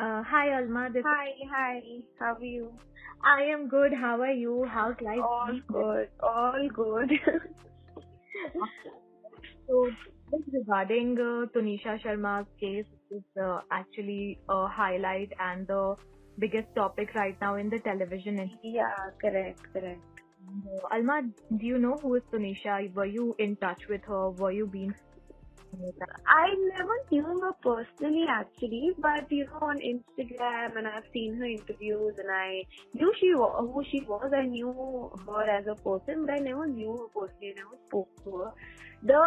Hi Alma, Hi. How are you? I am good. How are you? How's life? All good. So, this regarding Tunisha Sharma's case is actually a highlight and the biggest topic right now in the television. Yeah, correct. Alma, do you know who is Tunisha? Were you in touch with her? Were you being I never knew her personally actually, but on Instagram and I've seen her interviews and I knew who she was. I knew her as a person, but I never knew her personally. I never spoke to her. The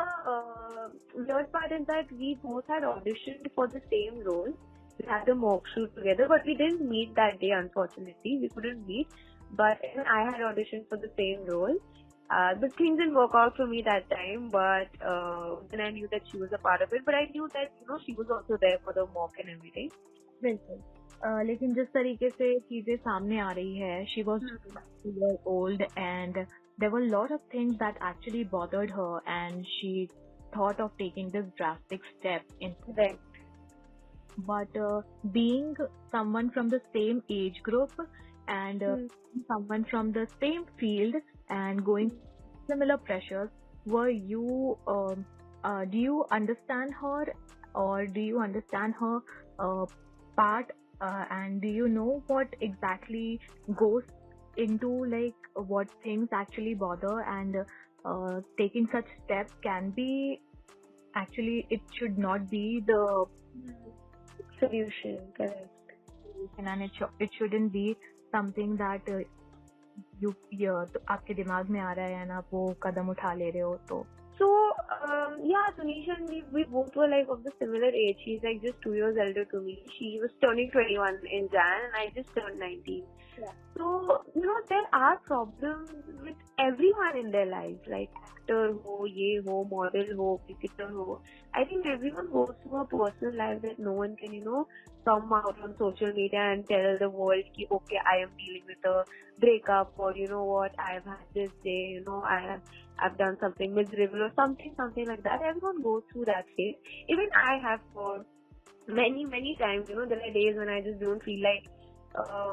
weird part is that we both had auditioned for the same role. We had the mock shoot together, but we didn't meet that day. Unfortunately, we couldn't meet. But I had auditioned for the same role. But things didn't work out for me that time, but then I knew that she was a part of it. But I knew that she was also there for the mock and everything. बिल्कुल लेकिन जिस तरीके से चीजें सामने आ रही है, she was 2 years old and there were a lot of things that actually bothered her and she thought of taking this drastic step in. Right. But being someone from the same age group and someone from the same field and going similar pressures, were you do you understand her or do you understand her part and do you know what exactly goes into like what things actually bother and taking such steps can be actually it should not be the solution, correct. And it shouldn't be something that आपके दिमाग में आ रहा है and आप वो कदम उठा ले रहे हो तो. So Tunisha and we both were like of the similar age. She's like just 2 years elder to me. She was turning 21 in Jan and I just turned 19. Yeah. So there are problems with everyone in their lives, like actor ho, ye ho, model ho, cricketer ho. I think everyone goes through a personal life that no one can come out on social media and tell the world ki, okay, I am dealing with a breakup, or what, I've had this day, I've done something miserable or something like that. Everyone goes through that phase. Even I have for many times. There are days when I just don't feel like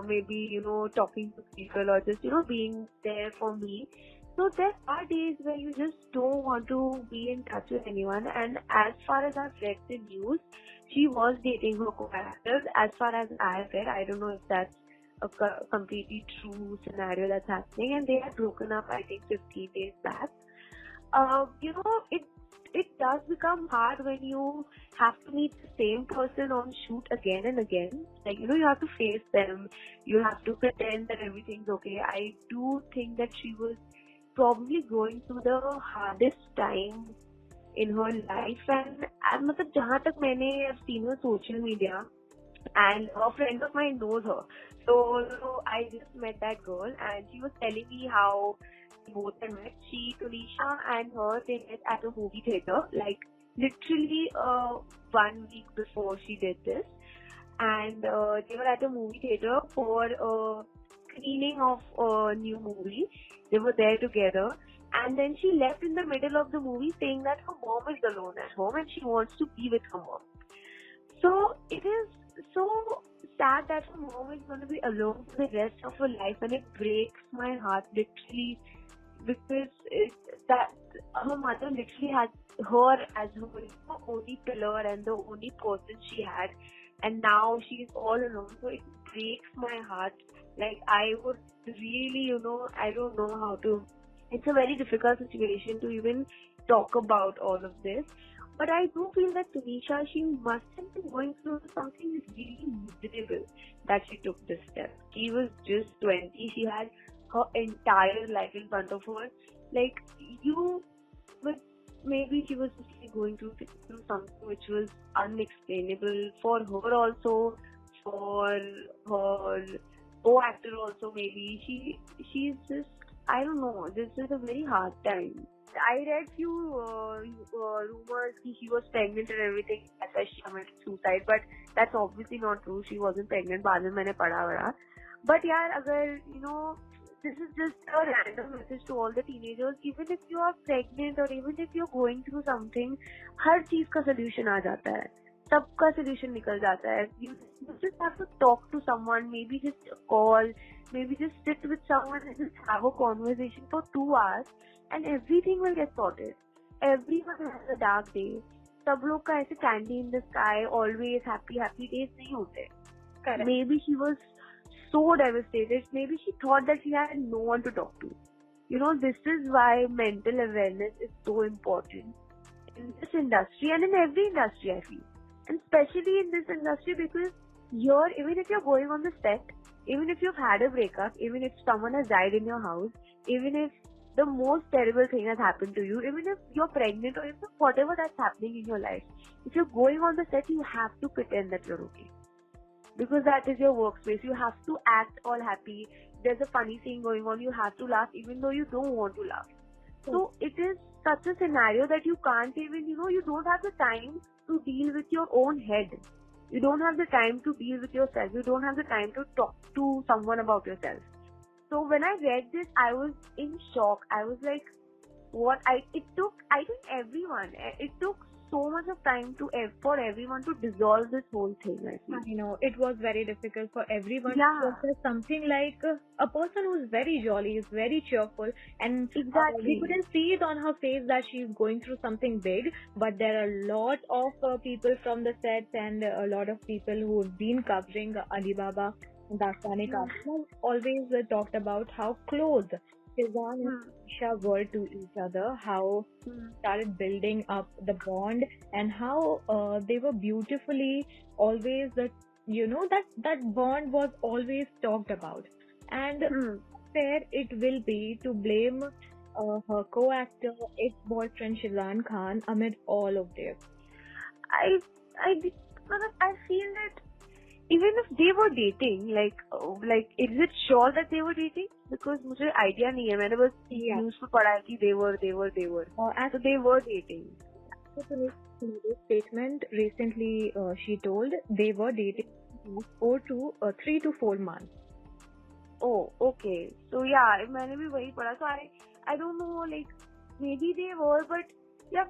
maybe talking to people or just being there for me. So there are days where you just don't want to be in touch with anyone. And as far as I've read the news, she was dating her co-actors. As far as I've read, I don't know if that's a completely true scenario that's happening, and they had broken up I think 15 days back. It does become hard when you have to meet the same person on shoot again and again. Like you have to face them, you have to pretend that everything's okay. I do think that she was probably going through the hardest time in her life, and jahan tak I've seen her social media, and a friend of mine knows her. So I just met that girl and she was telling me how both had met. Tunisha and her, they met at a movie theater, like literally 1 week before she did this. And they were at a movie theater for a screening of a new movie. They were there together. And then she left in the middle of the movie saying that her mom is alone at home and she wants to be with her mom. So it is so sad that her mom is going to be alone for the rest of her life, and it breaks my heart literally, because that her mother literally had her as her only pillar and the only person she had, and now she's all alone. So it breaks my heart. Like I would really, I don't know how to. It's a very difficult situation to even talk about all of this. But I do feel that Tunisha, she must have been going through something really miserable that she took this step. She was just 20. She had her entire life in front of her. Like, but maybe she was just going through something which was unexplainable for her also, for her co-actor also maybe. She's just, I don't know, this is a very hard time. I read few rumors that she was pregnant and everything. That's why she committed suicide. But that's obviously not true. She wasn't pregnant. बाद में मैंने पढ़ा vada. But यार अगर this is just a random message to all the teenagers. Even if you are pregnant or even if you're going through something, हर चीज का solution आ जाता है. सबका solution निकल जाता है. You just have to talk to someone, maybe just call, maybe just sit with someone and just have a conversation for 2 hours and everything will get sorted. Everyone has a dark day. सब लोग का ऐसे candy in the sky, always happy days नहीं होते. Correct. Maybe she was so devastated. Maybe she thought that she had no one to talk to. You know, this is why mental awareness is so important in this industry and in every industry, I feel. And especially in this industry because here, even if you're going on the set, even if you've had a breakup, even if someone has died in your house, even if the most terrible thing has happened to you, even if you're pregnant or if whatever that's happening in your life, if you're going on the set, you have to pretend that you're okay. Because that is your workspace. You have to act all happy. There's a funny thing going on. You have to laugh even though you don't want to laugh. So it is such a scenario that you can't even, you don't have the time to deal with your own head. You don't have the time to deal with yourself. You don't have the time to talk to someone about yourself. So when I read this, I was in shock. I was like, what? It took so much of time for everyone to dissolve this whole thing. I know, it was very difficult for everyone. Yeah. To process something like a person who's very jolly, is very cheerful, and exactly. we couldn't see it on her face that she's going through something big. But there are a lot of people from the sets and a lot of people who have been covering Alibaba and Dastane Kagda always talked about how close Fizan and Tunisha were to each other, how started building up the bond, and how they were beautifully always that bond was always talked about. And fair it will be to blame her co-actor, ex-boyfriend Shizan Khan amid all of this. I feel that even if they were dating, like, is it sure that they were dating? Because मुझे idea नहीं है. मैंने बस news पे पढ़ा है कि they were. So they were dating. In a statement recently, she told they were dating for 3 to 4 months. Oh, okay. So yeah, मैंने भी वही पढ़ा. So I don't know, like maybe they were, but yeah,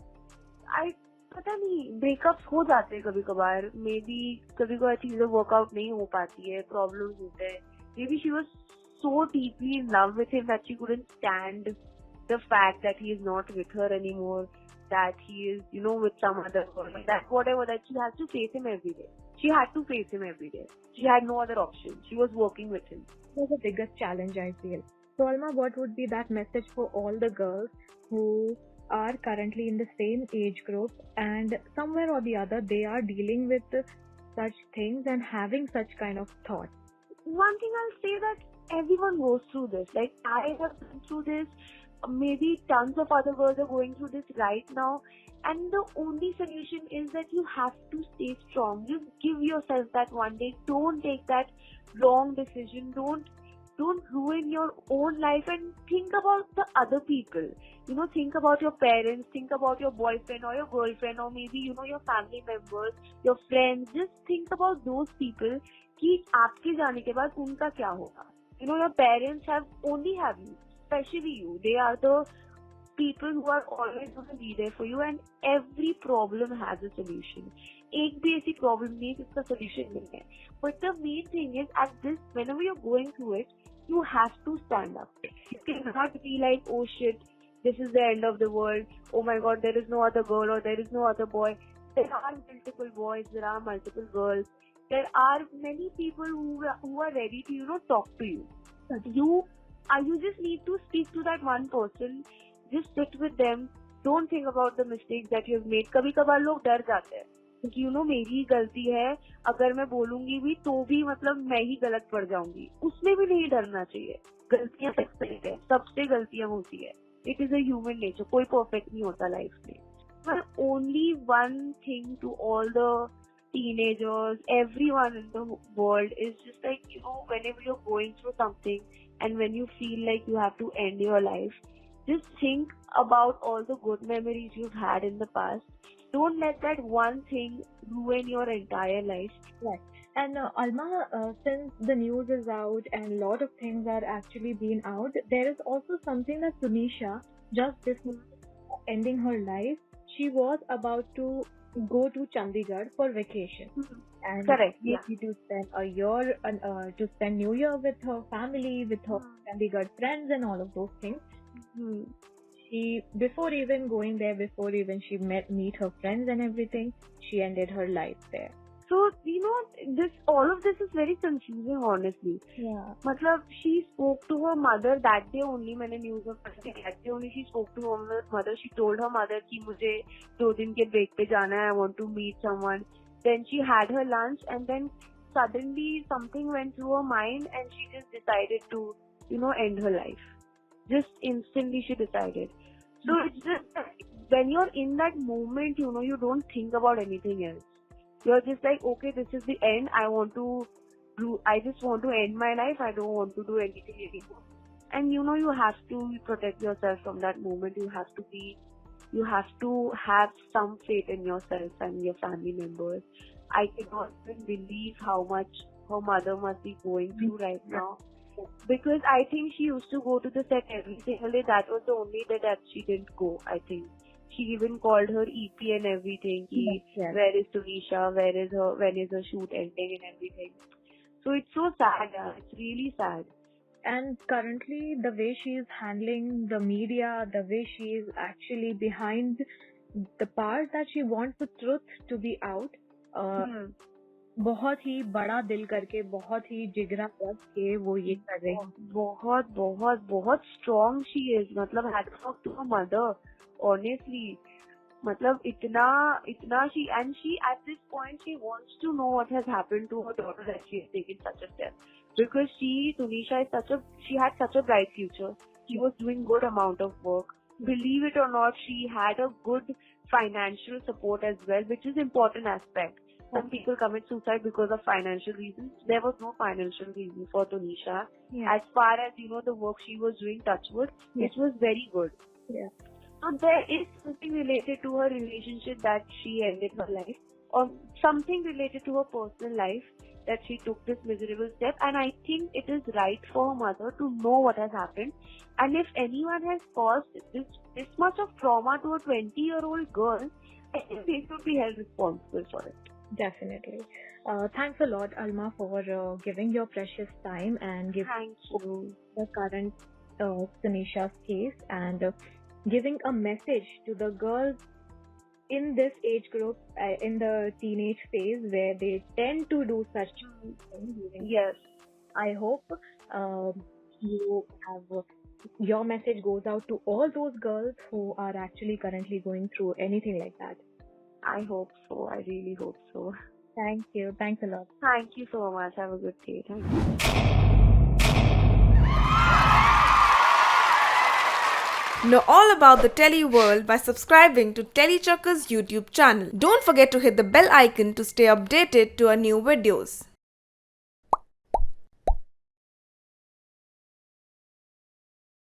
पता नहीं, breakups हो जाते हैं कभी कभार. Maybe कभी कभार चीजें workout नहीं हो पाती है, problems होते हैं. Maybe she was so deeply in love with him that she couldn't stand the fact that he is not with her anymore, that he is, with some other girl, that whatever, that she has to face him every day. She had to face him every day. She had no other option. She was working with him. It was the biggest challenge, I feel. So, Alma, what would be that message for all the girls who are currently in the same age group and somewhere or the other they are dealing with such things and having such kind of thoughts? One thing I'll say that everyone goes through this. Like, I have been through this. Maybe tons of other girls are going through this right now. And the only solution is that you have to stay strong. You give yourself that one day. Don't take that wrong decision. Don't ruin your own life and think about the other people. Think about your parents, think about your boyfriend or your girlfriend, or maybe, your family members, your friends. Just think about those people कि आपके जाने के बाद उनका क्या होगा. Your parents only have you, especially you. They are the people who are always going to be there for you, and every problem has a solution. एक भी ऐसी problem नहीं है जिसका solution नहीं है. But the main thing is, whenever you're going through it, you have to stand up. You cannot be like, oh shit, this is the end of the world. Oh my god, there is no other girl or there is no other boy. There are multiple boys, there are multiple girls. There are many people who are ready to, talk to you. You just need to speak to that one person. Just sit with them. Don't think about the mistakes that you have made. कभी कभार लोग डर जाते हैं क्योंकि मेरी गलती है, अगर मैं बोलूंगी भी तो भी मतलब मैं ही गलत पड़ जाऊंगी. उसमें भी नहीं डरना चाहिए. गलतियां सबसे गलतियां होती है. It is a human nature. कोई perfect नहीं होता life में. But only one thing to all the teenagers, everyone in the world is just like, whenever you're going through something and when you feel like you have to end your life, just think about all the good memories you've had in the past. Don't let that one thing ruin your entire life. Right. And Alma, since the news is out and a lot of things are actually being out, there is also something that Tunisha, just this month, ending her life, she was about to go to Chandigarh for vacation. And Correct. she needed to spend a year, to spend New Year with her family, with her Chandigarh friends and all of those things. She, before even going there, before even she meet her friends and everything, she ended her life there. So, all of this is very confusing, honestly. Yeah. Matlab, she spoke to her mother that day only. मैंने news में पढ़ा that day only she spoke to her mother. She told her mother कि मुझे 2 दिन के break पे जाना है. I want to meet someone. Then she had her lunch, and then suddenly something went through her mind, and she just decided to, end her life. Just instantly she decided. So it's just when you're in that moment, you don't think about anything else. You're just like, okay, this is the end. I just want to end my life. I don't want to do anything anymore. And you have to protect yourself from that moment. You have to have some faith in yourself and your family members. I cannot even believe how much her mother must be going through right now. Because I think she used to go to the set every single day. That was the only day that she didn't go, I think. She even called her EP and everything. Yes. Where is Tunisha? When is her shoot ending and everything? So it's so sad. It's really sad. And currently, the way she is handling the media, the way she is actually behind the part that she wants the truth to be out, बहुत ही बड़ा दिल करके, बहुत ही जिगरा रख के वो ये कर रही है. बहुत strong she is. मतलब had to talk to her mother. Honestly, matlab itna she at this point she wants to know what has happened to her daughter that she has taken such a step, because Tunisha she had such a bright future. She was doing good amount of work. Believe it or not, she had a good financial support as well, which is important aspect. Some people commit suicide because of financial reasons. There was no financial reason for Tunisha. As far as the work she was doing, touch wood, it was very good. So there is something related to her relationship that she ended her life, or something related to her personal life that she took this miserable step. And I think it is right for her mother to know what has happened. And if anyone has caused this much of trauma to a 20-year-old girl, I think they should be held responsible for it. Definitely. Thanks a lot, Alma, for giving your precious time and giving the current Tunisha's case and giving a message to the girls in this age group, in the teenage phase where they tend to do such things. Yes. I hope your message goes out to all those girls who are actually currently going through anything like that. I hope so. I really hope so. Thank you. Thanks a lot. Thank you so much. Have a good day. Thank you. Know all about the Telly world by subscribing to TellyChakkar's YouTube channel. Don't forget to hit the bell icon to stay updated to our new videos.